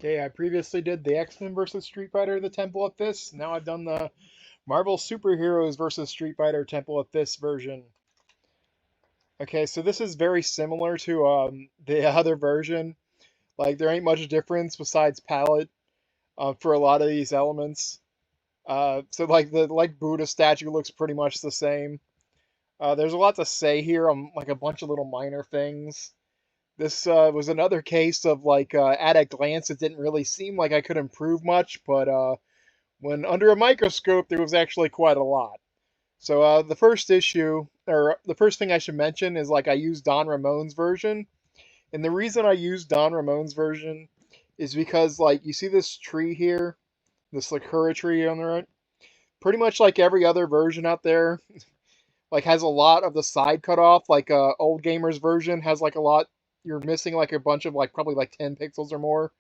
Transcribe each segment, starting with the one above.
Okay, I previously did the X-Men versus Street Fighter, the Temple of Fists. Now I've done the Marvel Superheroes versus Street Fighter Temple of Fists version. Okay, so this is very similar to the other version. Like, there ain't much difference besides palette for a lot of these elements. So like the Buddha statue looks pretty much the same. There's a lot to say here on like a bunch of little minor things. This was another case of like at a glance it didn't really seem like I could improve much, but when under a microscope there was actually quite a lot. So the first issue, or the first thing I should mention is like I used DonRamon's version, and the reason I used DonRamon's version is because like you see this tree here, this Sakura tree on the right, pretty much like every other version out there, like has a lot of the side cut off. Like old gamers version has like a lot. You're missing like a bunch of like probably like 10 pixels or more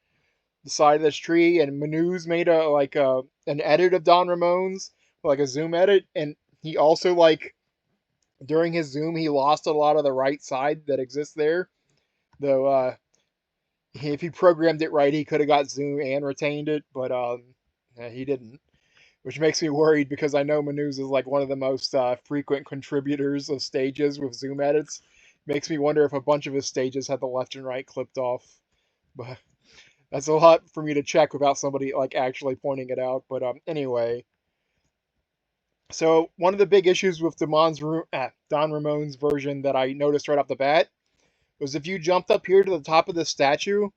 the side of this tree, and Manu's made a like an edit of DonRamon's, like a zoom edit, and he also like during his zoom he lost a lot of the right side that exists there. Though if he programmed it right, he could have got zoom and retained it, but he didn't, which makes me worried because I know Manu's is like one of the most frequent contributors of stages with zoom edits. Makes me wonder if a bunch of his stages had the left and right clipped off, but that's a lot for me to check without somebody like actually pointing it out. But anyway, so one of the big issues with DonRamon's version that I noticed right off the bat was if you jumped up here to the top of the statue,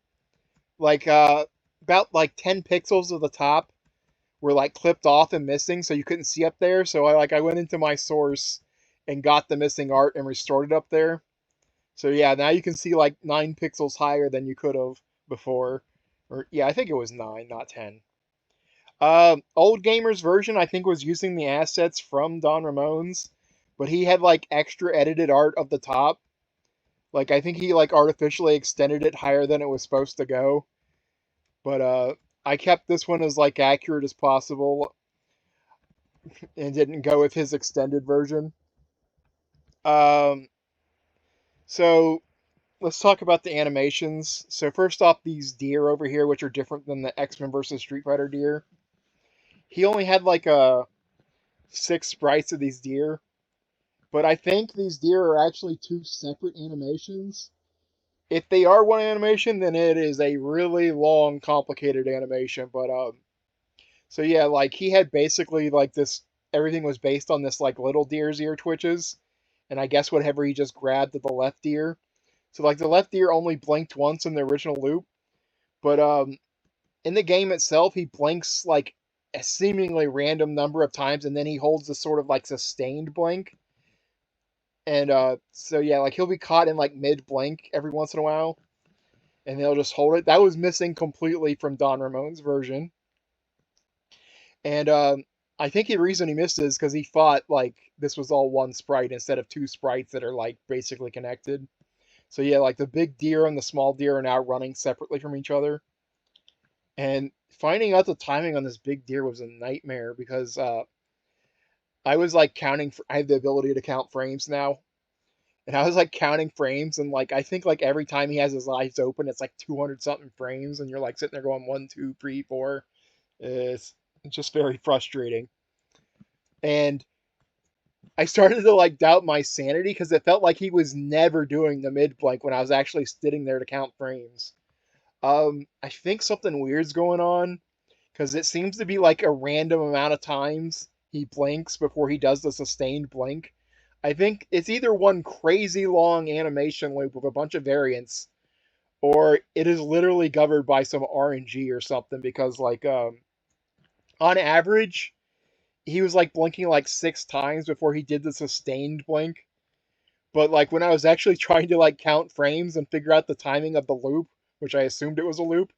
like about like 10 pixels of the top were like clipped off and missing, so you couldn't see up there. So I went into my source and got the missing art and restored it up there. So yeah, now you can see like 9 pixels higher than you could have before. Or yeah, I think it was 9, not 10. Old Gamer's version, I think, was using the assets from DonRamon's, but he had like extra edited art of the top. Like I think he like artificially extended it higher than it was supposed to go. But I kept this one as like accurate as possible and didn't go with his extended version. Um, so let's talk about the animations. So first off, these deer over here, which are different than the X-Men versus Street Fighter deer. He only had like 6 sprites of these deer, but I think these deer are actually 2 separate animations. If they are one animation, then it is a really long, complicated animation. But so yeah, like he had basically like this. Everything was based on this like little deer's ear twitches, and I guess whatever he just grabbed at the left ear. So like the left ear only blinked once in the original loop, but in the game itself, he blinks like a seemingly random number of times, and then he holds this sort of like sustained blink. And so yeah, like he'll be caught in like mid blink every once in a while, and they'll just hold it. That was missing completely from DonRamon's version. And I think the reason he missed it is because he thought like this was all one sprite instead of 2 sprites that are like basically connected. So yeah, like the big deer and the small deer are now running separately from each other. And finding out the timing on this big deer was a nightmare because I was like counting. I have the ability to count frames now, and I was like counting frames, and like I think like every time he has his eyes open, it's like 200 something frames, and you're like sitting there going 1, 2, 3, 4. It's just very frustrating, and I started to like doubt my sanity because it felt like he was never doing the mid blank when I was actually sitting there to count frames. I think something weird's going on because it seems to be like a random amount of times he blinks before he does the sustained blink. I think it's either one crazy long animation loop with a bunch of variants, or it is literally governed by some RNG or something. Because like on average, he was like blinking like 6 times before he did the sustained blink. But like when I was actually trying to like count frames and figure out the timing of the loop, which I assumed it was a loop,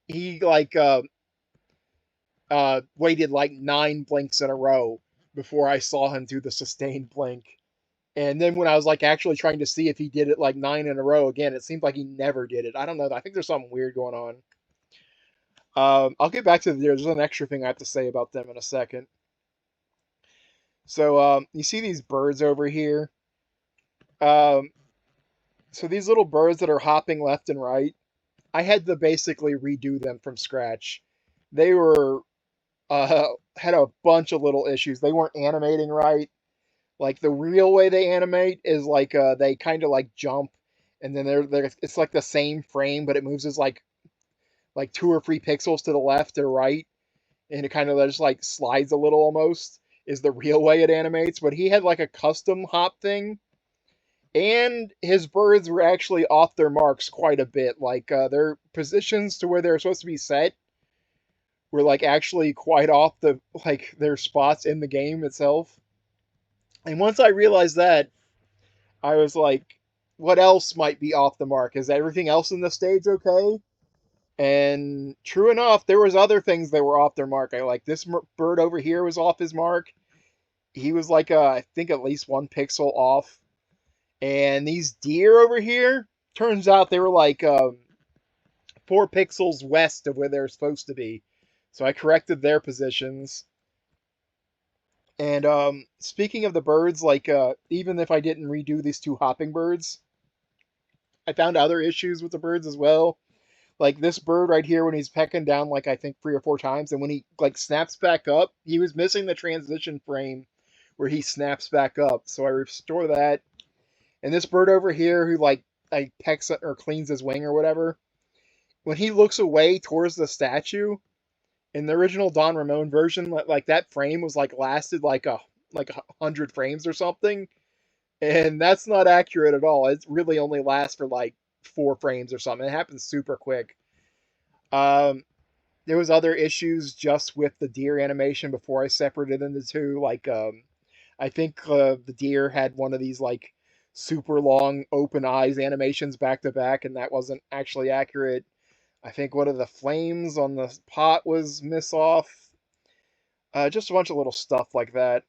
he like waited like 9 blinks in a row before I saw him do the sustained blink. And then when I was like actually trying to see if he did it like 9 in a row again, it seemed like he never did it. I don't know. I think there's something weird going on. I'll get back to there's an extra thing I have to say about them in a second. So you see these birds over here. Um, so these little birds that are hopping left and right. I had to basically redo them from scratch. They were had a bunch of little issues. They weren't animating right. Like the real way they animate is like they kind of like jump, and then they're it's like the same frame, but it moves as like 2 or 3 pixels to the left or right, and it kind of just like slides a little almost. Is the real way it animates, but he had like a custom hop thing, and his birds were actually off their marks quite a bit. Like their positions to where they're supposed to be set were like actually quite off the like their spots in the game itself. And once I realized that, I was like, what else might be off the mark? Is everything else in the stage okay? And true enough, there was other things that were off their mark. I like this bird over here was off his mark. He was like I think at least 1 pixel off. And these deer over here, turns out they were like 4 pixels west of where they're supposed to be. So I corrected their positions. And speaking of the birds, like even if I didn't redo these 2 hopping birds, I found other issues with the birds as well. Like this bird right here, when he's pecking down like I think 3 or 4 times, and when he like snaps back up, he was missing the transition frame where he snaps back up. So I restore that. And this bird over here, who like pecks or cleans his wing or whatever, when he looks away towards the statue, in the original DonRamon version, like that frame was like lasted like 100 frames or something, and that's not accurate at all. It really only lasts for like 4 frames or something. It happens super quick. Um, there was other issues just with the deer animation before I separated into two. Like I think the deer had one of these like super long open eyes animations back to back, and that wasn't actually accurate. I think one of the flames on the pot was miss off. Just a bunch of little stuff like that.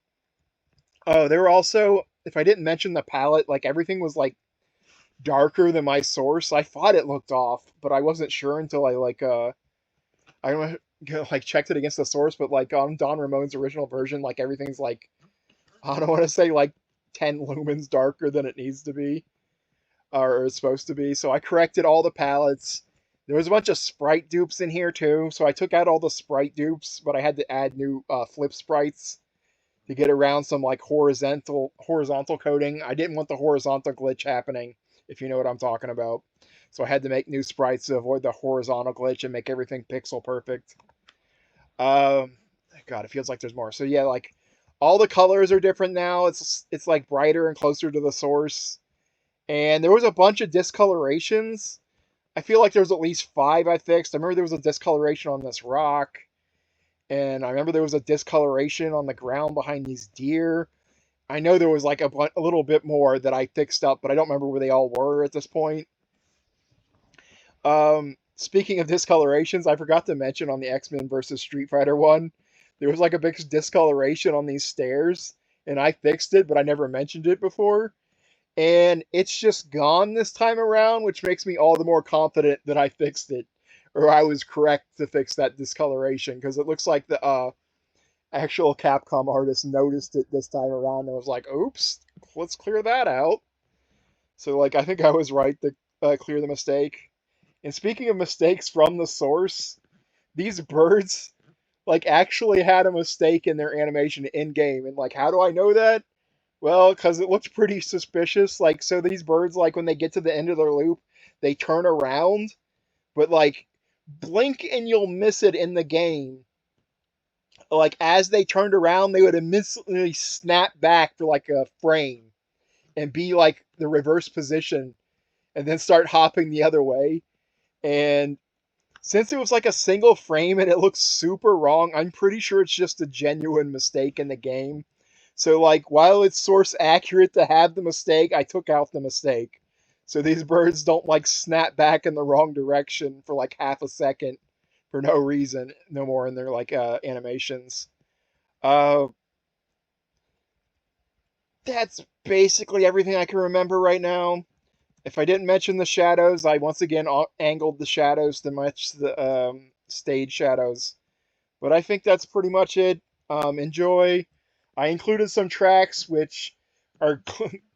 Oh, there were also, if I didn't mention the palette, like everything was like darker than my source. I thought it looked off, but I wasn't sure until I like checked it against the source. But like on DonRamon's original version, like everything's like I don't want to say like 10 lumens darker than it needs to be or it's supposed to be. So I corrected all the palettes. There was a bunch of sprite dupes in here too, so I took out all the sprite dupes, but I had to add new flip sprites to get around some like horizontal coding. I didn't want the horizontal glitch happening, if you know what I'm talking about. So I had to make new sprites to avoid the horizontal glitch and make everything pixel perfect. Um, God, it feels like there's more. So yeah, like all the colors are different now. It's like brighter and closer to the source. And there was a bunch of discolorations. I feel like there was at least 5 I fixed. I remember there was a discoloration on this rock. And I remember there was a discoloration on the ground behind these deer. I know there was like a little bit more that I fixed up, but I don't remember where they all were at this point. Speaking of discolorations, I forgot to mention on the X-Men versus Street Fighter one, there was like a big discoloration on these stairs, and I fixed it, but I never mentioned it before. And it's just gone this time around, which makes me all the more confident that I fixed it, or I was correct to fix that discoloration, because it looks like the actual Capcom artist noticed it this time around and was like, "Oops, let's clear that out." So like, I think I was right to clear the mistake. And speaking of mistakes from the source, these birds like actually had a mistake in their animation in game, and like, how do I know that? Well, because it looks pretty suspicious. Like, so these birds, like, when they get to the end of their loop, they turn around, but like, blink and you'll miss it in the game. Like, as they turned around, they would immediately snap back for like a frame and be like the reverse position and then start hopping the other way. And since it was like a single frame and it looks super wrong, I'm pretty sure it's just a genuine mistake in the game. So like, while it's source accurate to have the mistake, I took out the mistake. So these birds don't like snap back in the wrong direction for like half a second for no reason no more in their like animations. Uh, that's basically everything I can remember right now. If I didn't mention the shadows, I once again angled the shadows to match the stage shadows. But I think that's pretty much it. Enjoy. I included some tracks which are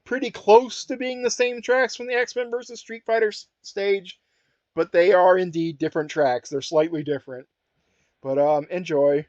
pretty close to being the same tracks from the X-Men versus Street Fighter stage, but they are indeed different tracks. They're slightly different. But enjoy.